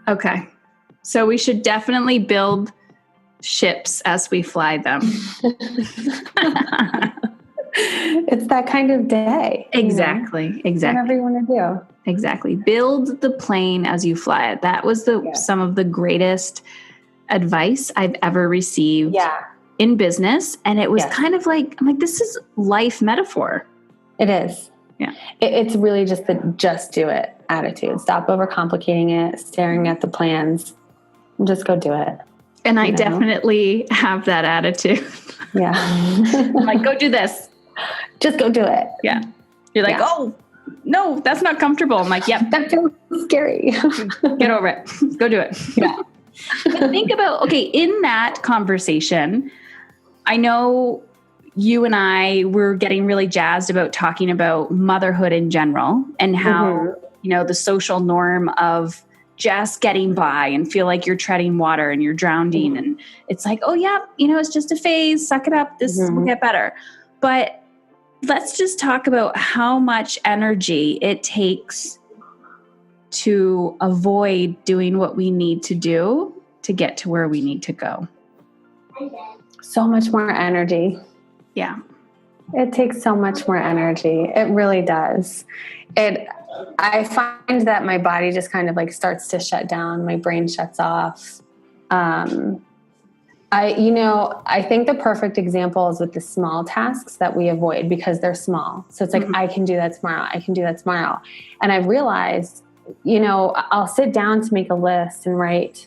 Okay. So we should definitely build ships as we fly them. It's that kind of day. Exactly. Exactly. Whatever you want to do. Exactly. Build the plane as you fly it. That was some of the greatest advice I've ever received in business. And it was kind of like, I'm like, this is life metaphor. It is. Yeah. It's really just the just do it attitude. Stop overcomplicating it, staring at the plans, and just go do it. And I definitely have that attitude. Yeah. I'm like, go do this. Just go do it. Yeah. You're like, oh, no, that's not comfortable. I'm like, yep. That feels scary. Get over it. Go do it. Yeah. But think about, okay, in that conversation, I know you and I were getting really jazzed about talking about motherhood in general and how, you know, the social norm of just getting by and feel like you're treading water and you're drowning. And it's like, oh yeah, you know, it's just a phase, suck it up. This will get better. But let's just talk about how much energy it takes to avoid doing what we need to do to get to where we need to go. So much more energy. Yeah. It takes so much more energy. It really does. I find that my body just kind of like starts to shut down. My brain shuts off. I think the perfect example is with the small tasks that we avoid because they're small. So it's like, I can do that tomorrow. I can do that tomorrow. And I've realized, you know, I'll sit down to make a list and write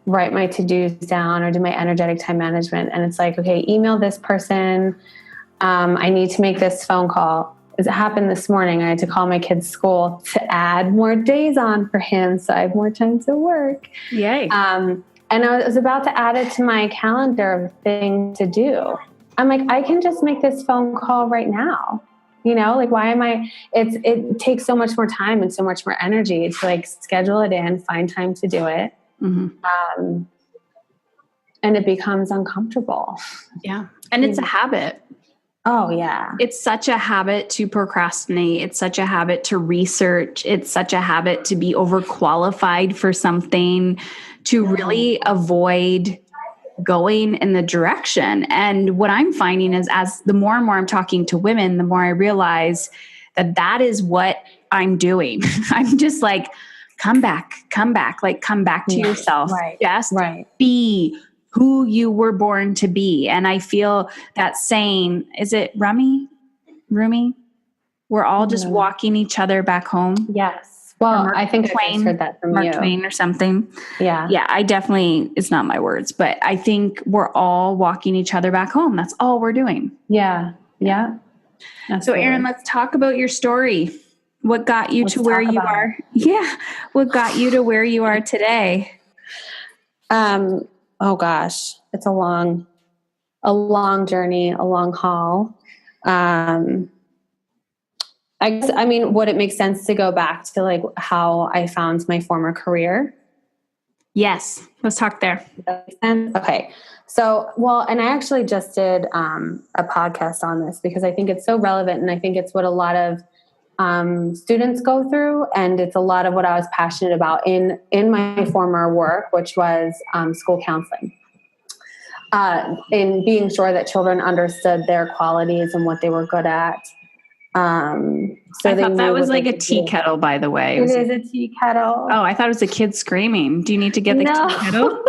my to-dos down or do my energetic time management. And it's like, okay, email this person. I need to make this phone call. It happened this morning. I had to call my kid's school to add more days on for him so I have more time to work. Yay. And I was about to add it to my calendar of things to do. I'm like, I can just make this phone call right now. You know, like it takes so much more time and so much more energy to like schedule it in, find time to do it. And it becomes uncomfortable. Yeah. And it's a habit. Oh yeah. It's such a habit to procrastinate. It's such a habit to research. It's such a habit to be overqualified for something, to really avoid going in the direction. And what I'm finding is as the more and more I'm talking to women, the more I realize that is what I'm doing. I'm just like, come back, like come back to yourself. Just be who you were born to be. And I feel that saying, is it Rumi? We're all just walking each other back home. Yes. Well, I think I just heard that from Mark you. Twain or something. Yeah. Yeah, I definitely, it's not my words, but I think we're all walking each other back home. That's all we're doing. Yeah. Yeah. So Erin, let's talk about your story. What got you to where you are? Yeah. What got you to where you are today? Oh gosh, it's a long journey, a long haul. I mean, would it make sense to go back to like how I found my former career? Yes. Let's talk there. Okay. So, and I actually just did a podcast on this because I think it's so relevant and I think it's what a lot of students go through. And it's a lot of what I was passionate about in my former work, which was school counseling. In being sure that children understood their qualities and what they were good at. So I thought that was like a tea kettle, by the way. It is a tea kettle. Oh, I thought it was a kid screaming. Do you need to get the tea kettle?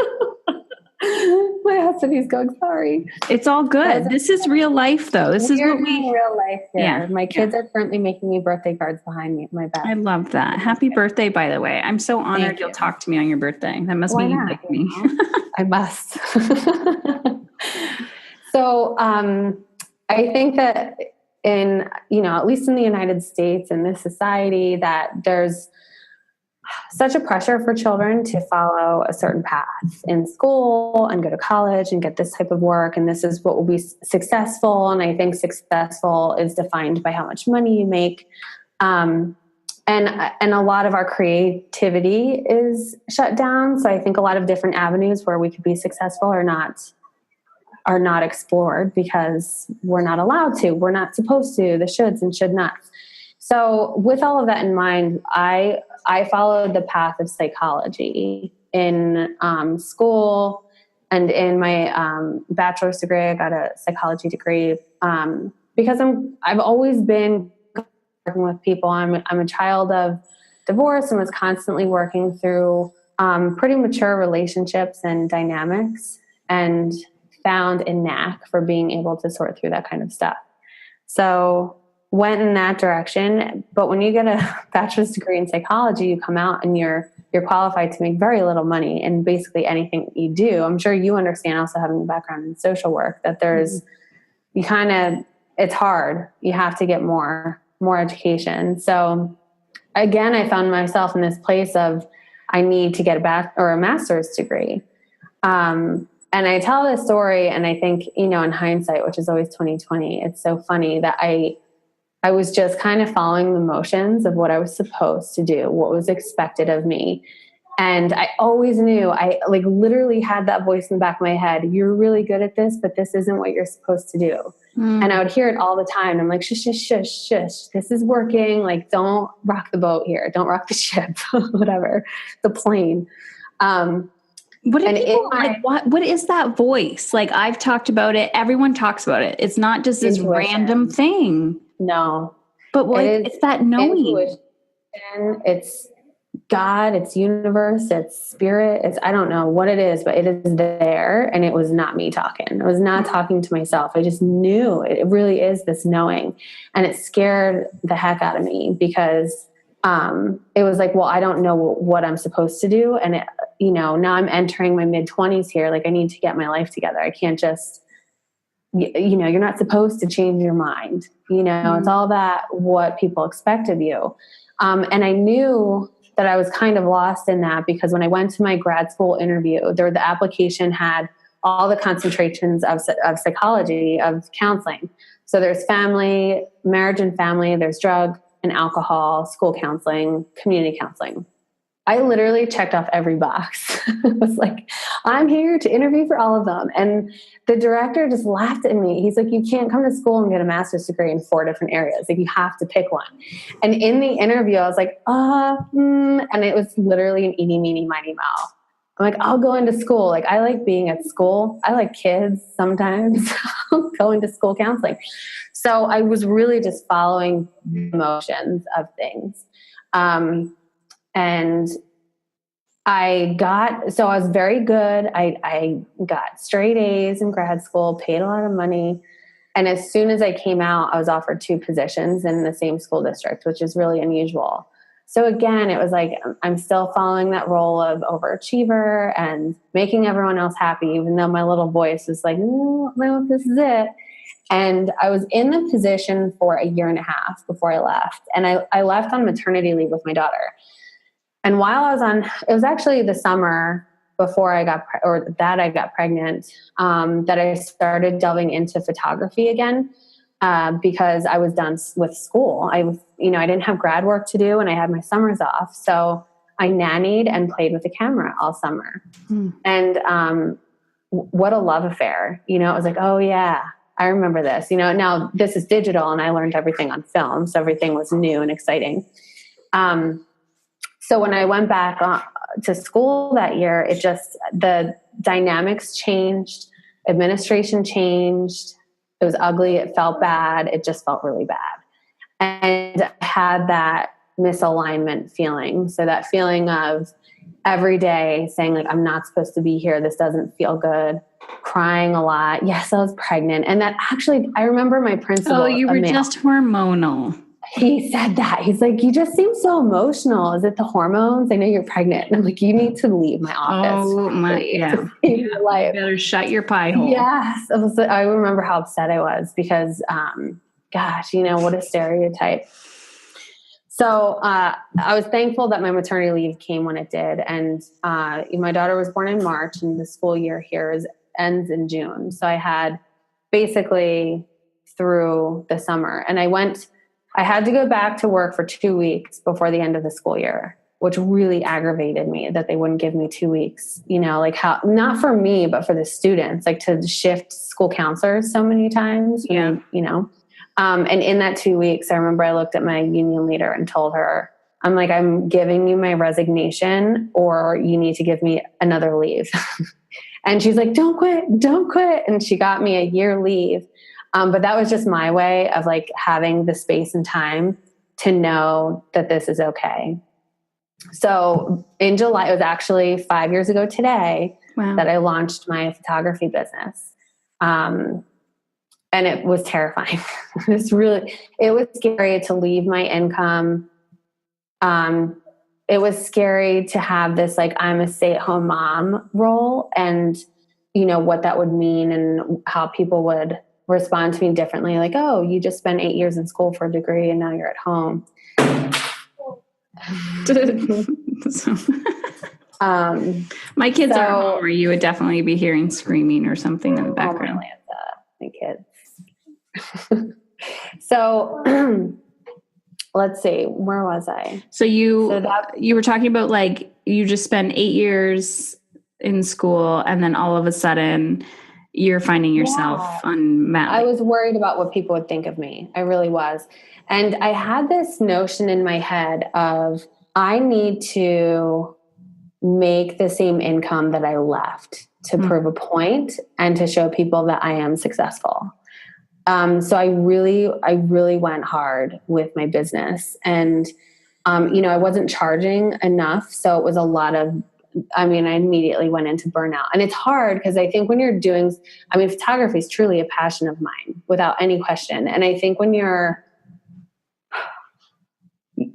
My husband, he's going, sorry. It's all good. This is real life, though. This is what real life here. Yeah. My kids are currently making me birthday cards behind me, my bed. I love that. Happy birthday, by the way. I'm so honored you'll talk to me on your birthday. That must mean you like me. I must. So I think that in, at least in the United States, in this society, that there's such a pressure for children to follow a certain path in school and go to college and get this type of work. And this is what will be successful. And I think successful is defined by how much money you make. And a lot of our creativity is shut down. So I think a lot of different avenues where we could be successful are not explored because we're not allowed to, we're not supposed to, the shoulds and should nots. So with all of that in mind, I followed the path of psychology in school, and in my bachelor's degree, I got a psychology degree because I've always been working with people. I'm a child of divorce and was constantly working through pretty mature relationships and dynamics, and found a knack for being able to sort through that kind of stuff. So went in that direction. But when you get a bachelor's degree in psychology, you come out and you're qualified to make very little money in basically anything you do. I'm sure you understand, also having a background in social work, that it's hard. You have to get more education. So again, I found myself in this place of, I need to get a master's degree. And I tell this story, and I think, in hindsight, which is always 2020, it's so funny that I was just kind of following the motions of what I was supposed to do, what was expected of me. And I always knew, I literally had that voice in the back of my head, you're really good at this, but this isn't what you're supposed to do. And I would hear it all the time. And I'm like, shush, shush, shush, shush. This is working. Don't rock the boat here. Don't rock the ship, whatever, the plane. What is that voice? I've talked about it. Everyone talks about it. It's not just this random thing. No. But it's that knowing. Intuition. It's God, it's universe, it's spirit. I don't know what it is, but it is there. And it was not me talking. I was not talking to myself. I just knew it really is this knowing. And it scared the heck out of me because it was like, well, I don't know what I'm supposed to do. And now I'm entering my mid-20s here. I need to get my life together. I can't just, you're not supposed to change your mind. It's all that what people expect of you. And I knew that I was kind of lost in that because when I went to my grad school interview, the application had all the concentrations of psychology, of counseling. So there's family, marriage and family, there's drug and alcohol, school counseling, community counseling. I literally checked off every box. I was like, I'm here to interview for all of them. And the director just laughed at me. He's like, you can't come to school and get a master's degree in 4 different areas. You have to pick one. And in the interview, I was like, and it was literally an eeny, meeny, miny, moe. I'm like, I'll go into school. I like being at school. I like kids sometimes. I'll go into school counseling. So I was really just following the motions of things. And I was very good. I got straight A's in grad school, paid a lot of money. And as soon as I came out, I was offered 2 positions in the same school district, which is really unusual. So again, it was like, I'm still following that role of overachiever and making everyone else happy, even though my little voice was like, no, this is it. And I was in the position for a year and a half before I left. And I left on maternity leave with my daughter. And while I was it was actually the summer before I got pregnant, that I started delving into photography again, because I was done with school. I didn't have grad work to do and I had my summers off. So I nannied and played with the camera all summer. And, what a love affair, it was like, oh yeah, I remember this, now this is digital and I learned everything on film. So everything was new and exciting. So when I went back to school that year, the dynamics changed, administration changed. It was ugly. It felt bad. It just felt really bad. And I had that misalignment feeling. So that feeling of every day saying I'm not supposed to be here. This doesn't feel good. Crying a lot. Yes, I was pregnant. And that actually, I remember my principal. Oh, you were just hormonal. He said that. He's like, you just seem so emotional. Is it the hormones? I know you're pregnant. And I'm like, you need to leave my office. Oh my, yeah. Your life. You better shut your pie hole. Yes. I remember how upset I was because, gosh, what a stereotype. So I was thankful that my maternity leave came when it did. And my daughter was born in March and the school year here ends in June. So I had basically through the summer. And I had to go back to work for 2 weeks before the end of the school year, which really aggravated me that they wouldn't give me 2 weeks, how, not for me, but for the students, to shift school counselors so many times, And in that 2 weeks, I remember I looked at my union leader and told her, I'm like, I'm giving you my resignation, or you need to give me another leave. And she's like, don't quit, don't quit. And she got me a year leave. But that was just my way of like having the space and time to know that this is okay. So in July, it was actually 5 years ago today that I launched my photography business. And it was terrifying. It was scary to leave my income. It was scary to have this, like, I'm a stay-at-home mom role, and, you know, what that would mean and how people would respond to me differently. Like, oh, you just spent 8 years in school for a degree and now you're at home. My kids are home, or you would definitely be hearing screaming or something in the background. My kids. So let's see, where was I? So you were talking about, like, you just spent 8 years in school and then all of a sudden you're finding yourself on mat leave. I was worried about what people would think of me. I really was. And I had this notion in my head of, I need to make the same income that I left to prove a point and to show people that I am successful. So I really went hard with my business, and, you know, I wasn't charging enough. So it was a lot of, I immediately went into burnout. And it's hard because I think when you're doing, photography is truly a passion of mine without any question. And I think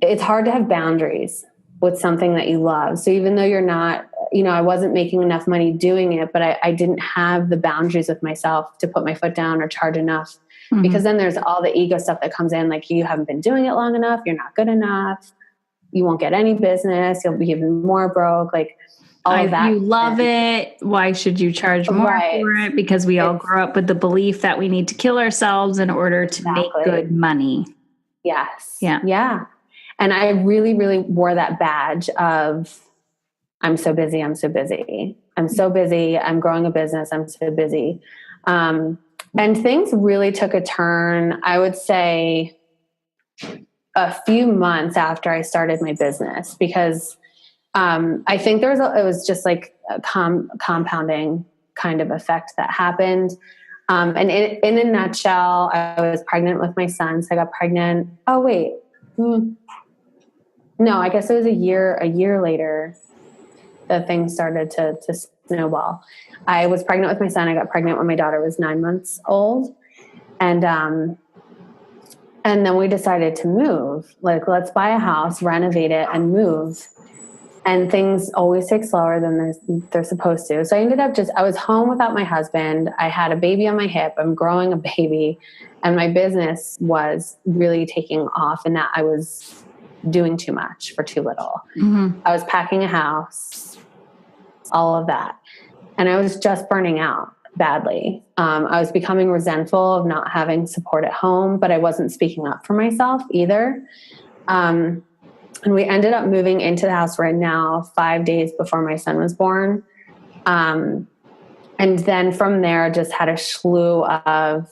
it's hard to have boundaries with something that you love. So even though you're not, you know, I wasn't making enough money doing it, but I didn't have the boundaries with myself to put my foot down or charge enough, because then there's all the ego stuff that comes in. Like, you haven't been doing it long enough. You're not good enough. You won't get any business. You'll be even more broke. Like, all of that. You love it. Why should you charge more for it? Because we all grow up with the belief that we need to kill ourselves in order to make good money. Yes. Yeah. Yeah. And I really, really wore that badge of, I'm so busy. I'm so busy. I'm so busy. I'm growing a business. I'm so busy. And things really took a turn, I would say, a few months after I started my business, because I think it was just like a compounding kind of effect that happened. And in a nutshell, I was pregnant with my son. So I got pregnant. Oh, wait. No, I guess it was a year later that things started to snowball. I was pregnant with my son. I got pregnant when my daughter was 9 months old. And then we decided to move. Like, let's buy a house, renovate it, and move. And things always take slower than they're supposed to. So I ended up I was home without my husband. I had a baby on my hip. I'm growing a baby. And my business was really taking off, and that I was doing too much for too little. I was packing a house, all of that. And I was just burning out badly. I was becoming resentful of not having support at home, but I wasn't speaking up for myself either. And we ended up moving into the house right now 5 days before my son was born. And then from there, just had a slew of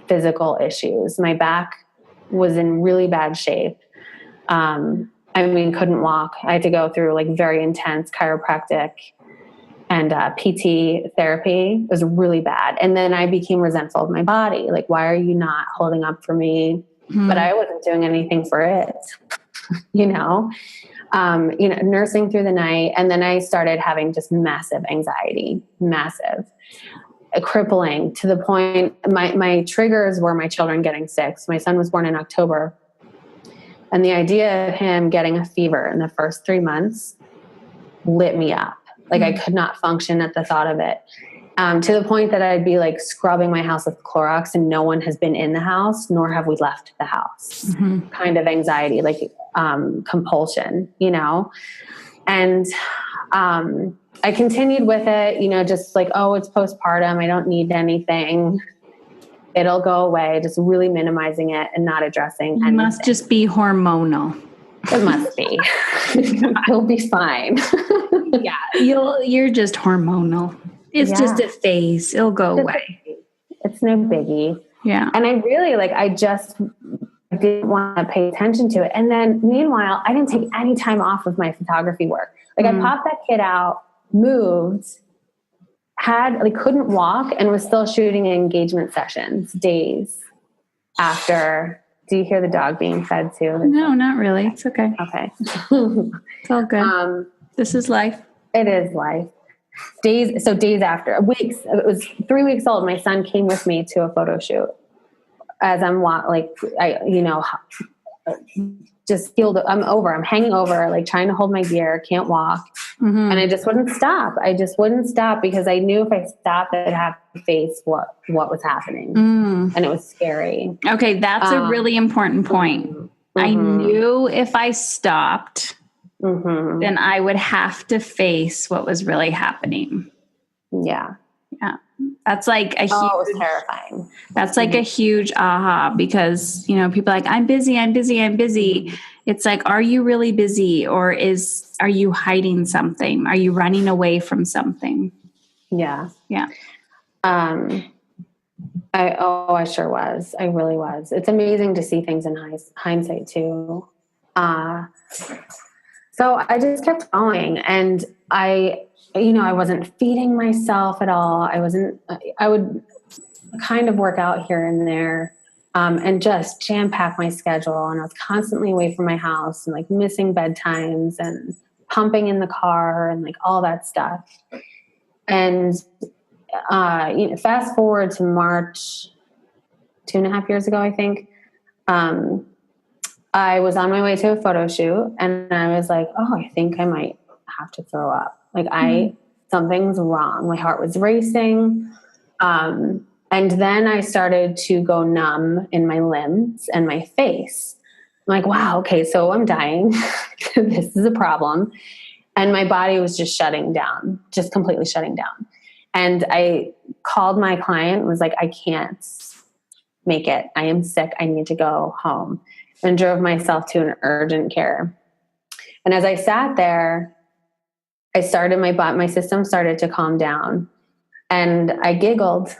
physical issues. My back was in really bad shape. Couldn't walk. I had to go through like very intense chiropractic and PT therapy. It was really bad. And then I became resentful of my body. Like, why are you not holding up for me? But I wasn't doing anything for it, nursing through the night. And then I started having just massive anxiety, crippling, to the point, my triggers were my children getting sick. So my son was born in October. And the idea of him getting a fever in the first 3 months lit me up. Like, I could not function at the thought of it. To the point that I'd be like scrubbing my house with Clorox and no one has been in the house, nor have we left the house. Kind of anxiety, like compulsion, And I continued with it, just like, oh, it's postpartum. I don't need anything. It'll go away. Just really minimizing it and not addressing anything. It must just be hormonal. It must be. You'll be fine. Yeah, you're just hormonal. It's just a phase. It'll go away. It's no biggie. Yeah. And I really I just didn't want to pay attention to it. And then meanwhile, I didn't take any time off of my photography work. I popped that kid out, moved, couldn't walk, and was still shooting engagement sessions days after. Do you hear the dog being fed too? No, not really. It's okay. Okay. It's all good. This is life. It is life. Days after, weeks, it was 3 weeks old. My son came with me to a photo shoot as I'm just healed. I'm hanging over, trying to hold my gear, can't walk. And I just wouldn't stop. Because I knew if I stopped, I'd have to face what was happening. And it was scary. Okay. That's a really important point. I knew if I stopped, then I would have to face what was really happening. Yeah. Yeah. That's like a huge, it was terrifying. That's like a huge aha, because, people are like, I'm busy. It's like, are you really busy, or are you hiding something? Are you running away from something? Yeah. Yeah. I sure was. I really was. It's amazing to see things in hindsight too. So I just kept going, and I wasn't feeding myself at all. I would kind of work out here and there, and just jam pack my schedule. And I was constantly away from my house, and missing bedtimes and pumping in the car and all that stuff. And, fast forward to March, 2.5 years ago, I think, I was on my way to a photo shoot, and I was like, oh, I think I might have to throw up. Something's wrong. My heart was racing. And then I started to go numb in my limbs and my face. I'm like, wow, okay, so I'm dying. This is a problem. And my body was just shutting down, just completely shutting down. And I called my client and was like, I can't make it. I am sick. I need to go home. And drove myself to an urgent care. And as I sat there, my system started to calm down. And I giggled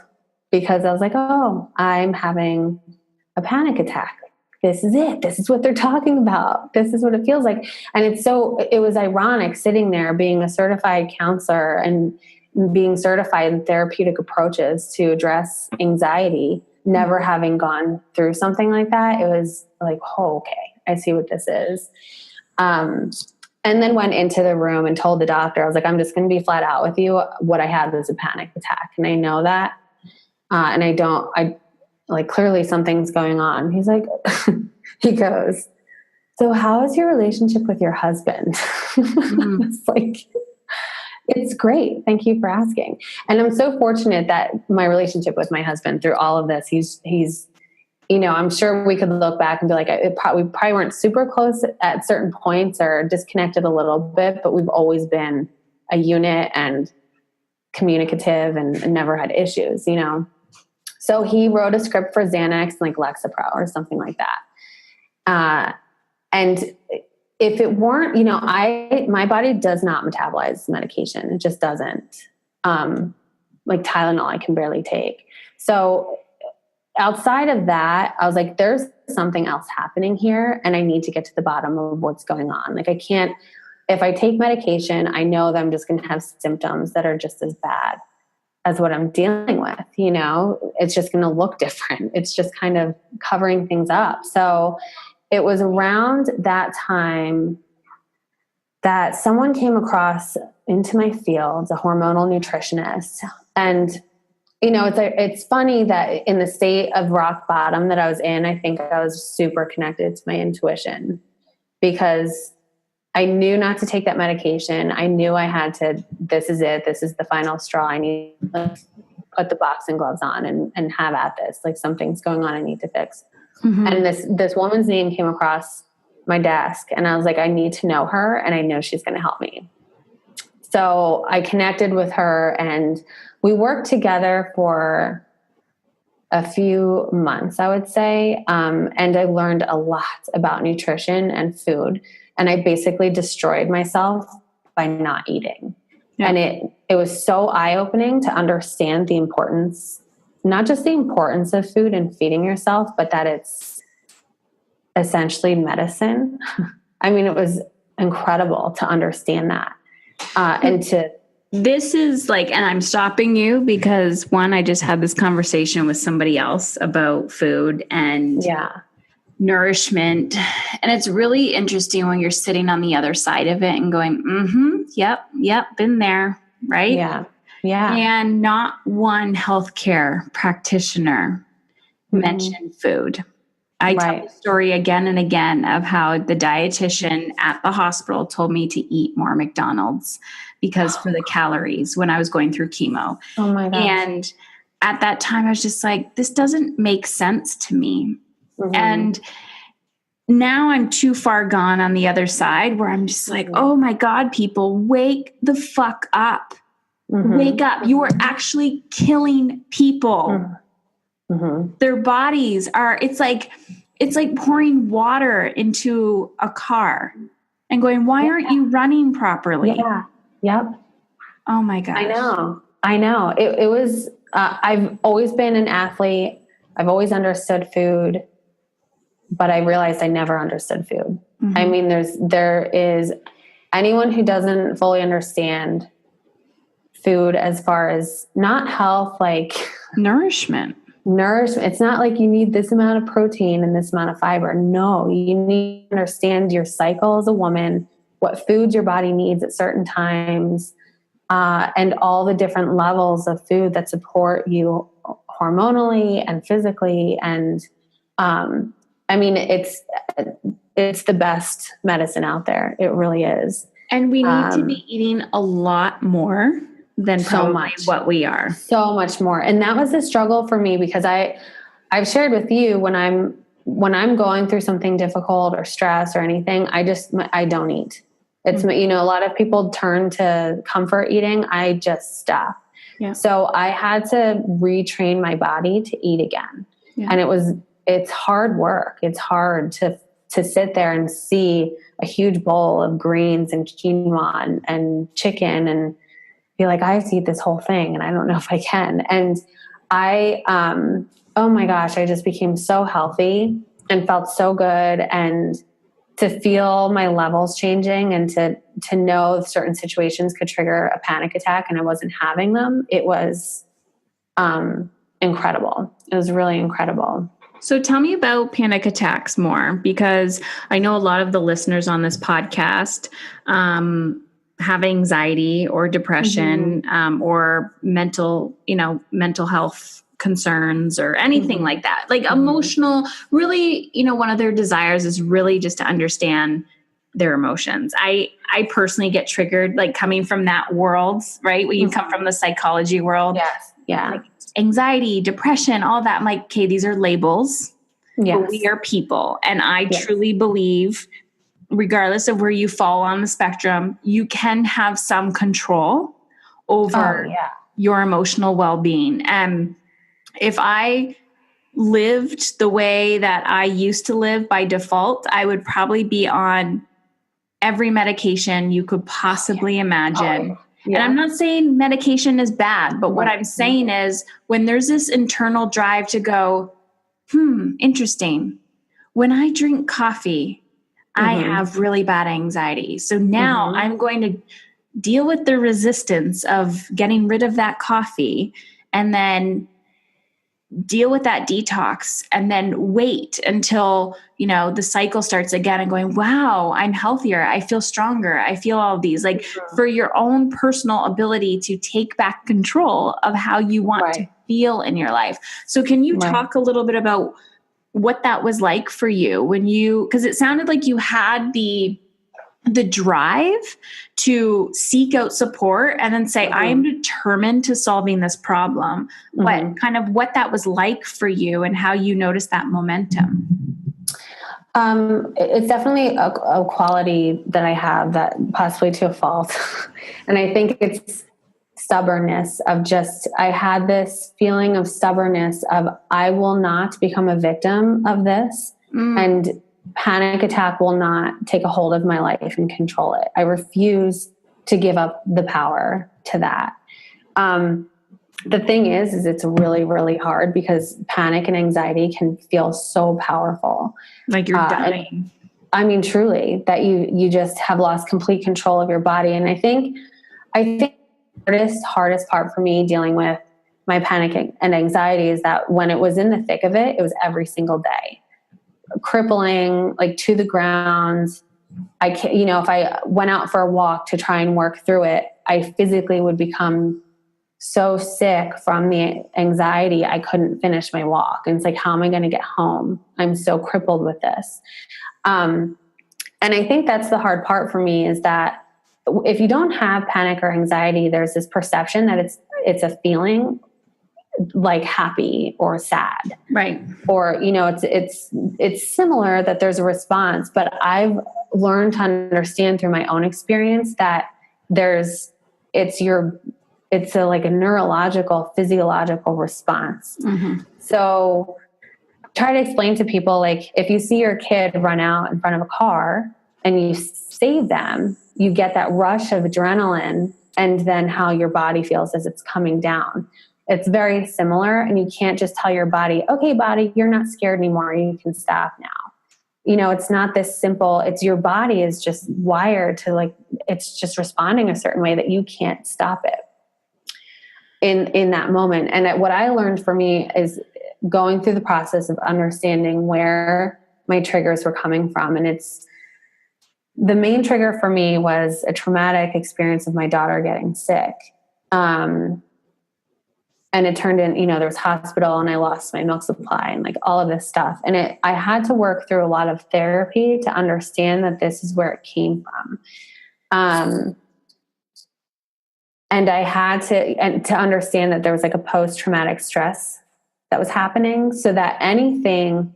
because I was like, oh, I'm having a panic attack. This is it. This is what they're talking about. This is what it feels like. And it was ironic sitting there being a certified counselor and being certified in therapeutic approaches to address anxiety, never having gone through something like that. It was like, oh, okay, I see what this is. And then went into the room and told the doctor, I was like, I'm just going to be flat out with you. What I had was a panic attack. And I know that. And clearly something's going on. He's like, he goes, so how is your relationship with your husband? It's like, it's great. Thank you for asking. And I'm so fortunate that my relationship with my husband through all of this, he's, I'm sure we could look back and be like, we probably weren't super close at certain points or disconnected a little bit, but we've always been a unit and communicative and never had issues, So he wrote a script for Xanax, like Lexapro or something like that. And if it weren't, my body does not metabolize medication. It just doesn't. Like Tylenol, I can barely take. So outside of that, I was like, there's something else happening here, and I need to get to the bottom of what's going on. Like, I can't, if I take medication, I know that I'm just going to have symptoms that are just as bad as what I'm dealing with. It's just going to look different. It's just kind of covering things up. So it was around that time that someone came across into my field, a hormonal nutritionist. And it's funny that in the state of rock bottom that I was in, I think I was super connected to my intuition, because I knew not to take that medication. I knew I had to, this is it. This is the final straw. I need to put the boxing gloves on and have at this. Like, something's going on. I need to fix. And this woman's name came across my desk, and I was like, I need to know her, and I know she's going to help me. So I connected with her, and we worked together for a few months, I would say. And I learned a lot about nutrition and food. And I basically destroyed myself by not eating. Yeah. And it was so eye-opening to understand the importance not just the importance of food and feeding yourself, but that it's essentially medicine. I mean, it was incredible to understand that. And to, this is like, and I'm stopping you because one, I just had this conversation with somebody else about food and nourishment. And it's really interesting when you're sitting on the other side of it and going, yep, been there. Right. Yeah. Yeah. And not one healthcare practitioner mentioned food. I tell the story again and again of how the dietitian at the hospital told me to eat more McDonald's because for the calories when I was going through chemo. Oh my gosh. And at that time, I was just like, this doesn't make sense to me. And now I'm too far gone on the other side where I'm just like, oh my God, people, wake the fuck up. Wake up. You are actually killing people. Their bodies are, it's like pouring water into a car and going, why aren't you running properly? Yeah. Yep. Oh my gosh. I know. It was, I've always been an athlete. I've always understood food, but I realized I never understood food. I mean, there is anyone who doesn't fully understand food as far as not health, like nourishment. It's not like you need this amount of protein and this amount of fiber. No, you need to understand your cycle as a woman, what foods your body needs at certain times, and all the different levels of food that support you hormonally and physically. And I mean, it's the best medicine out there. It really is. And we need to be eating a lot more than probably what we are. So much more. And that was a struggle for me because I've shared with you when I'm going through something difficult or stress or anything, I don't eat. It's, a lot of people turn to comfort eating. I just stop. Yeah. So I had to retrain my body to eat again. Yeah. And it's hard work. It's hard to sit there and see a huge bowl of greens and quinoa and chicken and be like, I have to eat this whole thing and I don't know if I can. And oh my gosh, I just became so healthy and felt so good. And to feel my levels changing and to know certain situations could trigger a panic attack and I wasn't having them, it was incredible. It was really incredible. So tell me about panic attacks more, because I know a lot of the listeners on this podcast have anxiety or depression or mental health concerns or anything like that, like emotional, really, one of their desires is really just to understand their emotions. I personally get triggered, like coming from that world, right? When you come from the psychology world. Yes. Yeah. Like anxiety, depression, all that. I'm like, okay, these are labels, but we are people. And I truly believe, regardless of where you fall on the spectrum, you can have some control over your emotional well-being. If I lived the way that I used to live by default, I would probably be on every medication you could possibly imagine. And I'm not saying medication is bad, but what I'm saying is when there's this internal drive to go, interesting. When I drink coffee, I have really bad anxiety. So now I'm going to deal with the resistance of getting rid of that coffee and then deal with that detox and then wait until, the cycle starts again and going, wow, I'm healthier. I feel stronger. I feel all of these, like for your own personal ability to take back control of how you want to feel in your life. So can you talk a little bit about what that was like for you because it sounded like you had the drive to seek out support and then say, I am determined to solving this problem, but kind of what that was like for you and how you noticed that momentum. It's definitely a quality that I have, that possibly to a fault. And I think it's stubbornness of I had this feeling of stubbornness of I will not become a victim of this. And panic attack will not take a hold of my life and control it. I refuse to give up the power to that. the thing is it's really, really hard because panic and anxiety can feel so powerful. Like you're dying. I mean, truly, that you just have lost complete control of your body. And I think the hardest part for me dealing with my panic and anxiety is that when it was in the thick of it, it was every single day, crippling, like to the ground. I can't, if I went out for a walk to try and work through it, I physically would become so sick from the anxiety. I couldn't finish my walk. And it's like, how am I going to get home? I'm so crippled with this. And I think that's the hard part for me is that if you don't have panic or anxiety, there's this perception that it's a feeling like happy or sad. Right. Or, it's similar that there's a response, but I've learned to understand through my own experience that it's like a neurological, physiological response. Mm-hmm. So try to explain to people, like, if you see your kid run out in front of a car and you save them, you get that rush of adrenaline and then how your body feels as it's coming down. It's very similar, and you can't just tell your body, okay, body, you're not scared anymore. You can stop now. It's not this simple. It's your body is just wired to it's just responding a certain way that you can't stop it in that moment. And what I learned for me is going through the process of understanding where my triggers were coming from. And the main trigger for me was a traumatic experience of my daughter getting sick. And it turned in, there was hospital and I lost my milk supply and all of this stuff. And I had to work through a lot of therapy to understand that this is where it came from. And I had to understand that there was a post-traumatic stress that was happening, so that anything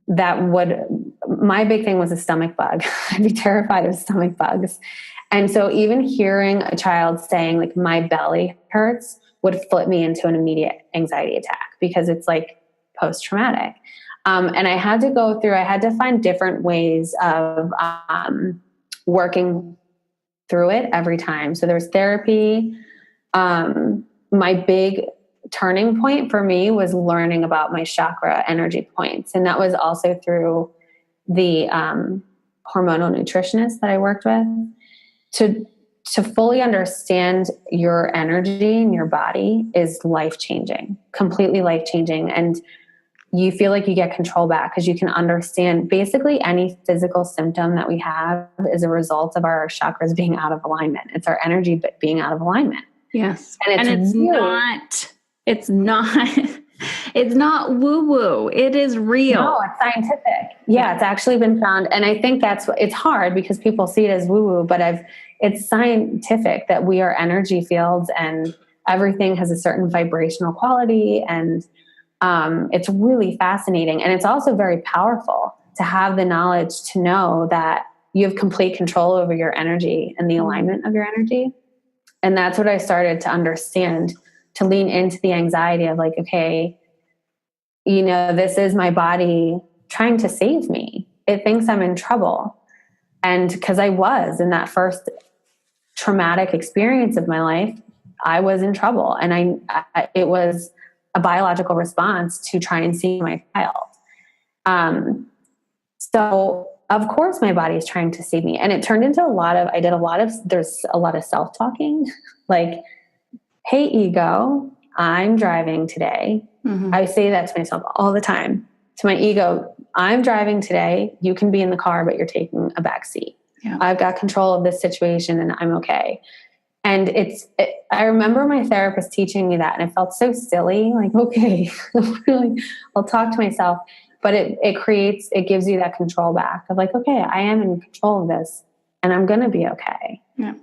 my big thing was a stomach bug. I'd be terrified of stomach bugs. And so even hearing a child saying my belly hurts would flip me into an immediate anxiety attack because it's post-traumatic. And I had to find different ways of working through it every time. So there's therapy. My big turning point for me was learning about my chakra energy points. And that was also through the hormonal nutritionist that I worked with to fully understand your energy and your body is life-changing, completely life-changing. And you feel like you get control back because you can understand basically any physical symptom that we have is a result of our chakras being out of alignment. It's our energy being out of alignment. Yes. And it's not woo-woo. It is real. No, it's scientific. Yeah, it's actually been found. And I think it's hard because people see it as woo-woo, but it's scientific that we are energy fields and everything has a certain vibrational quality. And it's really fascinating. And it's also very powerful to have the knowledge to know that you have complete control over your energy and the alignment of your energy. And that's what I started to understand, to lean into the anxiety of okay, this is my body trying to save me. It thinks I'm in trouble. And because I was in that first traumatic experience of my life, I was in trouble. And it was a biological response to try and save my child. So of course my body is trying to save me. And it turned into there's a lot of self-talking, hey, ego, I'm driving today. Mm-hmm. I say that to myself all the time. To my ego, I'm driving today. You can be in the car, but you're taking a back seat. Yeah. I've got control of this situation and I'm okay. And I remember my therapist teaching me that and it felt so silly. Okay, I'll talk to myself, but it gives you that control back of okay, I am in control of this and I'm going to be okay. Yeah.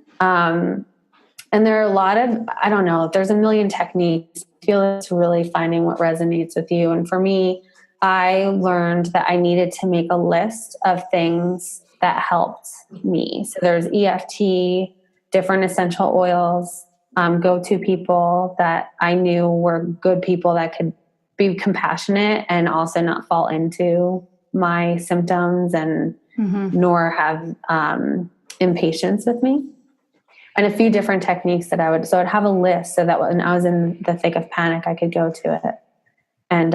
And there are a lot of, I don't know, there's a million techniques. I feel it's really finding what resonates with you. And for me, I learned that I needed to make a list of things that helped me. So there's EFT, different essential oils, go-to people that I knew were good people that could be compassionate and also not fall into my symptoms and nor have impatience with me. and a few different techniques that I'd have a list so that when I was in the thick of panic, I could go to it. And,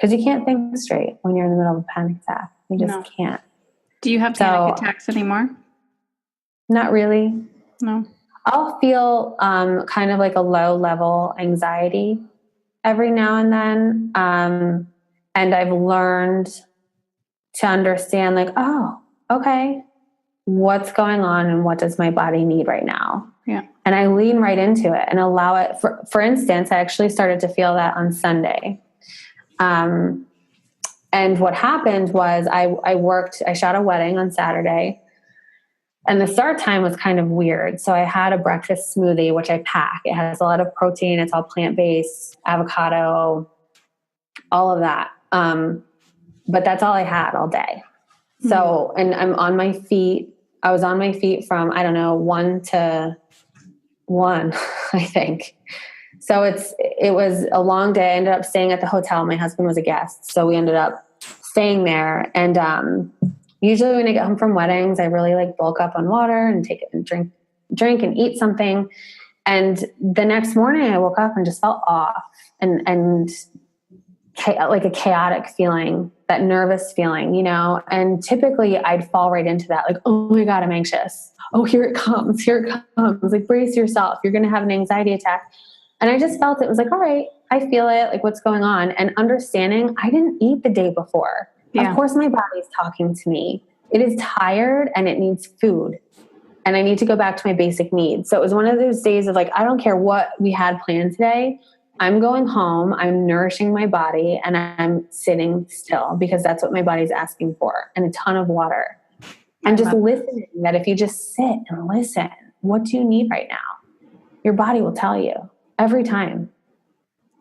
cause you can't think straight when you're in the middle of a panic attack. You just can't. Do you have panic attacks anymore? Not really. No. I'll feel, kind of like a low level anxiety every now and then. And I've learned to understand like, oh, okay, what's going on and what does my body need right now? Yeah. And I lean right into it and allow it. For instance, I actually started to feel that on Sunday. And what happened was I shot a wedding on Saturday, and the start time was kind of weird. So I had a breakfast smoothie, which I pack. It has a lot of protein. It's all plant-based, avocado, all of that. But that's all I had all day. So, and I'm on my feet. I was on my feet from, I don't know, 1 to 1, I think. So it was a long day. I ended up staying at the hotel. My husband was a guest. So we ended up staying there. And, usually when I get home from weddings, I really like bulk up on water and take it and drink and eat something. And the next morning I woke up and just felt off and like a chaotic feeling, that nervous feeling, you know, and typically I'd fall right into that. Like, oh my God, I'm anxious. Oh, here it comes. Like, brace yourself. You're going to have an anxiety attack. And I just felt it was like, all right, I feel it. Like, what's going on? And understanding I didn't eat the day before. Yeah. Of course, my body's talking to me. It is tired and it needs food. And I need to go back to my basic needs. So it was one of those days of like, I don't care what we had planned today. I'm going home, I'm nourishing my body, and I'm sitting still because that's what my body's asking for, and a ton of water. And just listening, that if you just sit and listen, what do you need right now? Your body will tell you every time.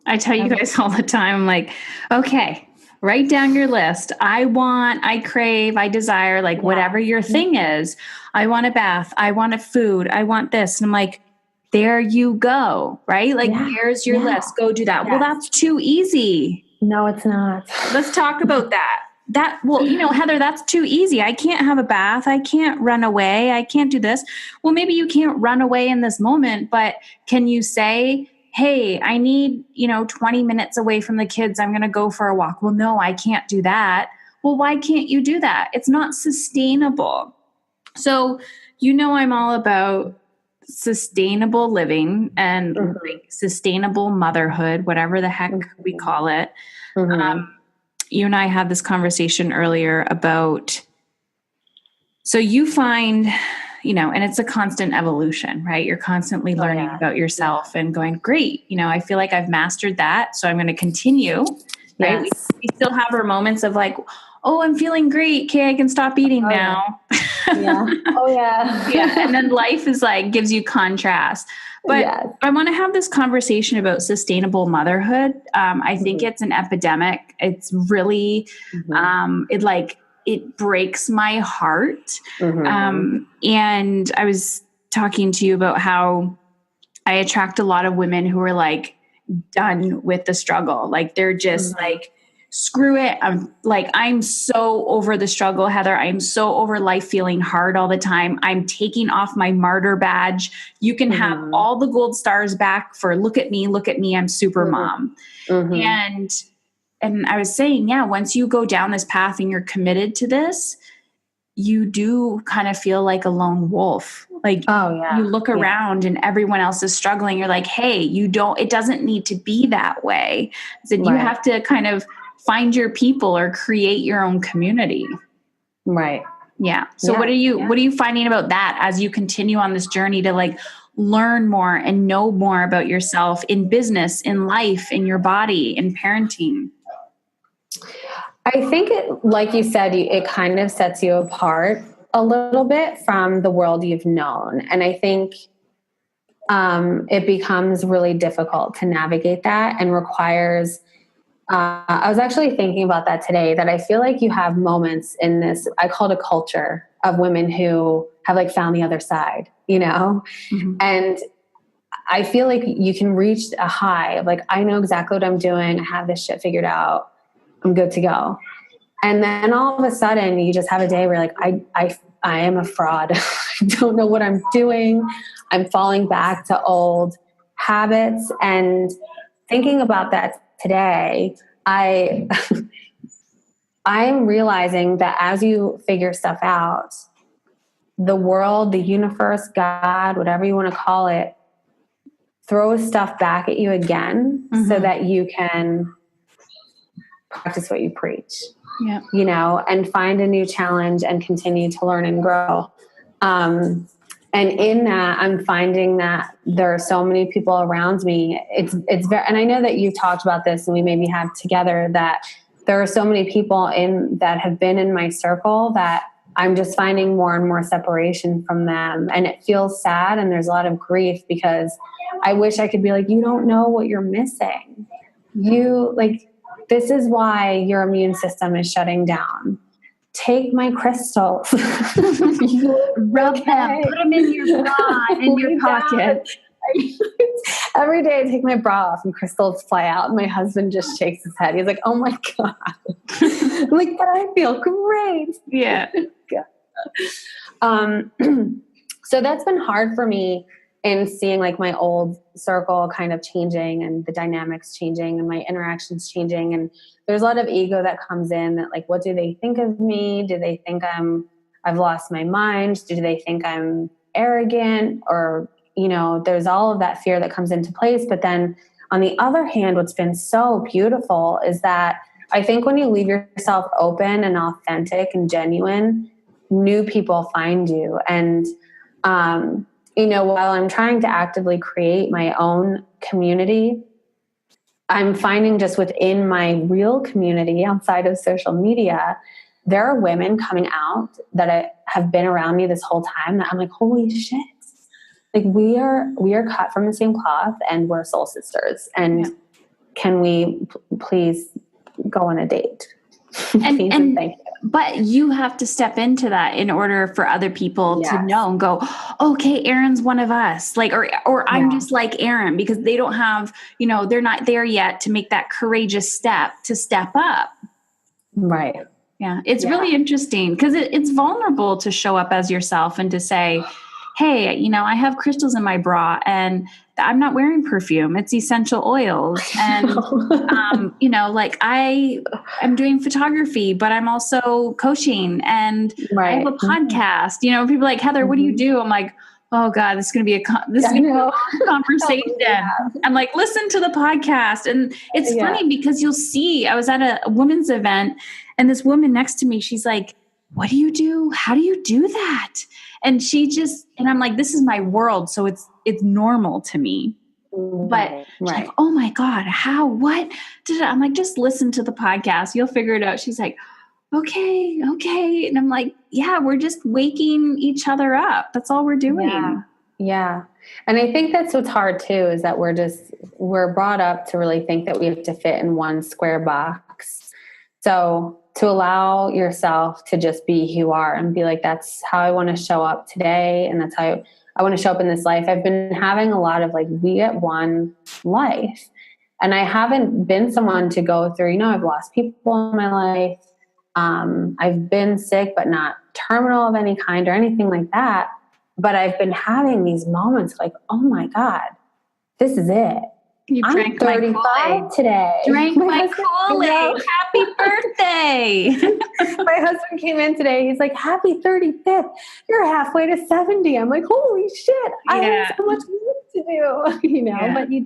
I tell you guys all the time, I'm like, okay, write down your list. I want, I crave, I desire, like whatever your thing is. I want a bath. I want a food. I want this. And I'm like, there you go, right? Like, here's your list. Go do that. Well, that's too easy. No, it's not. Let's talk about that. Well, you know, Heather, that's too easy. I can't have a bath. I can't run away. I can't do this. Well, maybe you can't run away in this moment, but can you say, hey, I need, 20 minutes away from the kids. I'm going to go for a walk. Well, no, I can't do that. Well, why can't you do that? It's not sustainable. So, I'm all about sustainable living and sustainable motherhood, whatever the heck we call it. You and I had this conversation earlier about, so you find, and it's a constant evolution, right? You're constantly learning about yourself and going, great, I feel like I've mastered that. So I'm going to continue, right? Yes. We still have our moments of like, oh, I'm feeling great. Okay, I can stop eating now. Yeah. Oh, yeah. Yeah. And then life is like, gives you contrast. But I want to have this conversation about sustainable motherhood. I think it's an epidemic. It's really, it breaks my heart. And I was talking to you about how I attract a lot of women who are like done with the struggle. Like they're just like, screw it. I'm so over the struggle, Heather. I'm so over life feeling hard all the time. I'm taking off my martyr badge. You can have all the gold stars back for look at me, I'm super mom. And I was saying, once you go down this path and you're committed to this, you do kind of feel like a lone wolf. Like you look around and everyone else is struggling. You're like, hey, it doesn't need to be that way. So you have to kind of find your people or create your own community. Right. Yeah. So what are you finding about that as you continue on this journey to like learn more and know more about yourself in business, in life, in your body, in parenting? I think like you said, it kind of sets you apart a little bit from the world you've known. And I think it becomes really difficult to navigate that and requires I was actually thinking about that today, that I feel like you have moments in this, I call it a culture of women who have like found the other side, and I feel like you can reach a high of like, I know exactly what I'm doing. I have this shit figured out. I'm good to go. And then all of a sudden you just have a day where like, I am a fraud. I don't know what I'm doing. I'm falling back to old habits. And thinking about that today, I'm realizing that as you figure stuff out, the world, the universe, God, whatever you want to call it, throws stuff back at you again so that you can practice what you preach. Yeah. You know, and find a new challenge and continue to learn and grow. And in that, I'm finding that there are so many people around me. It's very, and I know that you've talked about this and we maybe have together, that there are so many people that have been in my circle that I'm just finding more and more separation from them. And it feels sad. And there's a lot of grief because I wish I could be like, you don't know what you're missing. This is why your immune system is shutting down. Take my crystals. Rub them. Put them in your bra, in your pocket. Every day I take my bra off and crystals fly out. And my husband just shakes his head. He's like, oh my God. I'm like, but I feel great. Yeah. So that's been hard for me in seeing like my old circle kind of changing and the dynamics changing and my interactions changing. And there's a lot of ego that comes in that like, what do they think of me? Do they think I've lost my mind? Do they think I'm arrogant? Or, you know, there's all of that fear that comes into place. But then on the other hand, what's been so beautiful is that I think when you leave yourself open and authentic and genuine, new people find you. And, you know, while I'm trying to actively create my own community, I'm finding just within my real community outside of social media, there are women coming out that have been around me this whole time that I'm like, holy shit. Like we are cut from the same cloth and we're soul sisters. And can we please go on a date? And thank you. But you have to step into that in order for other people to know and go, okay, Erin's one of us. Like, or I'm just like Erin, because they don't have, you know, they're not there yet to make that courageous step to step up. Right. Yeah. It's really interesting because it's vulnerable to show up as yourself and to say, hey, you know, I have crystals in my bra and I'm not wearing perfume. It's essential oils. And, you know, like I'm doing photography, but I'm also coaching and I have a podcast. You know, people are like, Heather, what do you do? I'm like, oh God, this is going to be a conversation. I'm like, listen to the podcast. And it's funny because you'll see, I was at a women's event and this woman next to me, she's like, what do you do? How do you do that? And and I'm like, this is my world. So it's normal to me. But she's like, oh my God, how, what? I'm like, just listen to the podcast. You'll figure it out. She's like, okay. And I'm like, yeah, we're just waking each other up. That's all we're doing. Yeah. And I think that's what's hard too, is that we're brought up to really think that we have to fit in one square box. So to allow yourself to just be who you are and be like, that's how I want to show up today. And that's how I want to show up in this life. I've been having a lot of like, we get one life. And I haven't been someone to go through, you know, I've lost people in my life. I've been sick, but not terminal of any kind or anything like that. But I've been having these moments like, oh my God, this is it. I'm 35 today. Drank my Kool-Aid. Happy birthday. My husband came in today. He's like, happy 35th. You're halfway to 70. I'm like, holy shit. I have so much work to do. You know, but you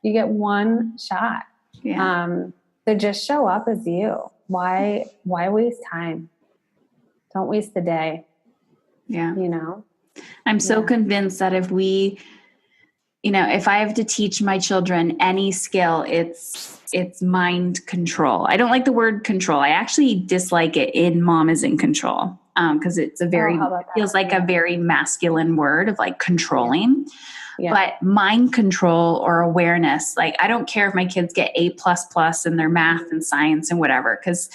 get one shot. Yeah. So just show up as you. Why waste time? Don't waste the day. Yeah. You know? I'm so convinced that if I have to teach my children any skill, it's mind control. I don't like the word control. I actually dislike it in mom is in control. Because it's feels like a very masculine word of like controlling. Yeah. But mind control or awareness, like I don't care if my kids get A++ in their math and science and whatever, because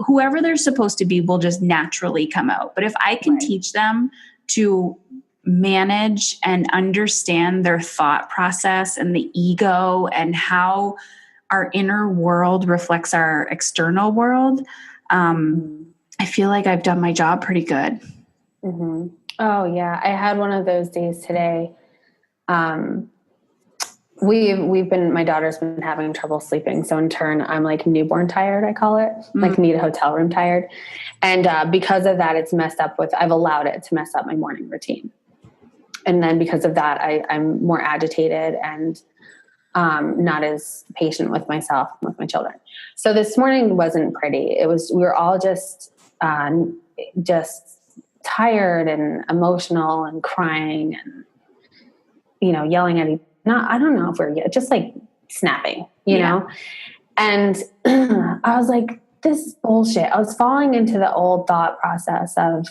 whoever they're supposed to be will just naturally come out. But if I can teach them to manage and understand their thought process and the ego and how our inner world reflects our external world, I feel like I've done my job pretty good. Mm-hmm. Oh yeah. I had one of those days today. My daughter's been having trouble sleeping. So in turn, I'm like newborn tired, I call it, like need a hotel room tired. And because of that, I've allowed it to mess up my morning routine. And then because of that, I'm more agitated and not as patient with myself and with my children. So this morning wasn't pretty. We were all just tired and emotional and crying and, yelling at each other. I don't know if we're just like snapping, you know? And I was like, this is bullshit. I was falling into the old thought process of,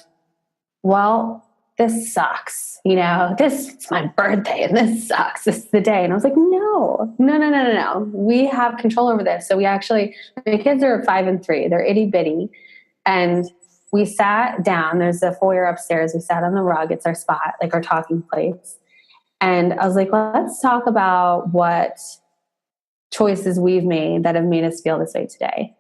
well, this sucks. This is my birthday and this sucks. This is the day. And I was like, no. We have control over this. So my kids are 5 and 3. They're itty bitty. And we sat down. There's a foyer upstairs. We sat on the rug. It's our spot, like our talking place. And I was like, let's talk about what choices we've made that have made us feel this way today.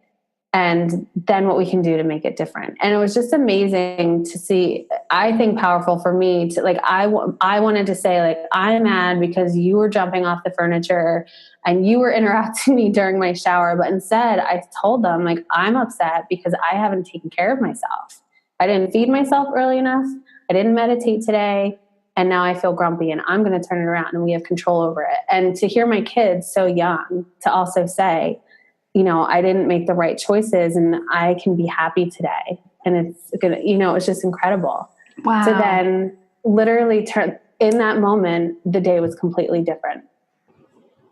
And then what we can do to make it different. And it was just amazing to see, I think powerful for me to like, I wanted to say like, I'm mad because you were jumping off the furniture and you were interrupting me during my shower. But instead I told them like, I'm upset because I haven't taken care of myself. I didn't feed myself early enough. I didn't meditate today. And now I feel grumpy and I'm going to turn it around and we have control over it. And to hear my kids so young to also say, I didn't make the right choices and I can be happy today. And it's going to, it's just incredible. Wow. So then literally in that moment, the day was completely different.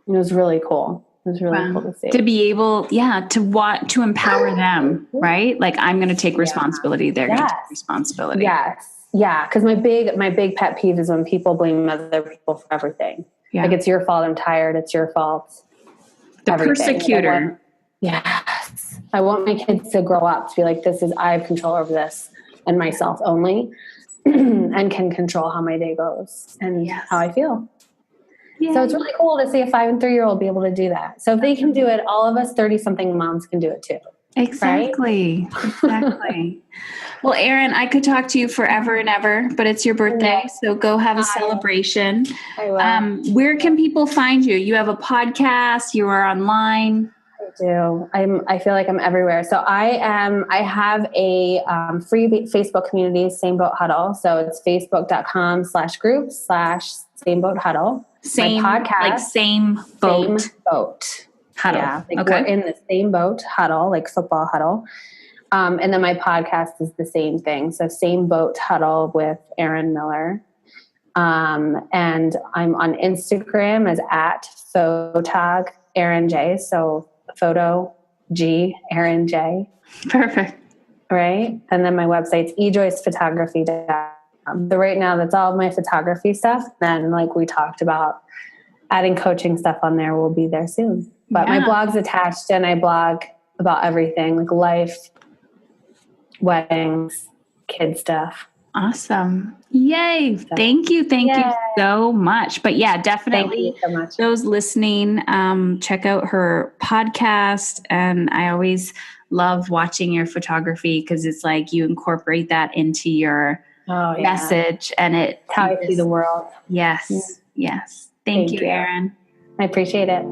It was really cool. It was really cool to see. To be able, to empower them, right? Like I'm going to take responsibility. They're going to take responsibility. Yes. Yeah. Cause my big pet peeve is when people blame other people for everything. Yeah. Like it's your fault. I'm tired. It's your fault. The persecutor. Yes. I want my kids to grow up to be like, I have control over this and myself only and can control how my day goes and how I feel. Yeah. So it's really cool to see a 5 and 3-year-old be able to do that. So if they can do it, all of us 30-something moms can do it too. Exactly. Right? Exactly. Well, Erin, I could talk to you forever and ever, but it's your birthday. So go have a celebration. I will. Where can people find you? You have a podcast, you are online. I do. I feel like I'm everywhere. So I have a free Facebook community, Same Boat Huddle. So it's facebook.com/group/Same Boat Huddle. Same podcast, like same boat. Same boat. Huddle. Yeah, we're in the same boat, huddle, like football huddle. And then my podcast is the same thing. So Same Boat Huddle with Erin Miller. And I'm on Instagram as @photog Erin J. So photo G Erin J. Perfect. Right. And then my website's ejoycephotography.com. So right now that's all of my photography stuff. Then like we talked about adding coaching stuff on there will be there soon. But my blog's attached and I blog about everything like life, weddings, kid stuff. Awesome. Yay. Thank you. Thank you so much. But definitely Thank you so much. Those listening, check out her podcast. And I always love watching your photography because it's like you incorporate that into your message and it's how I see the world. Yes. Yes. Thank you, Erin. I appreciate it.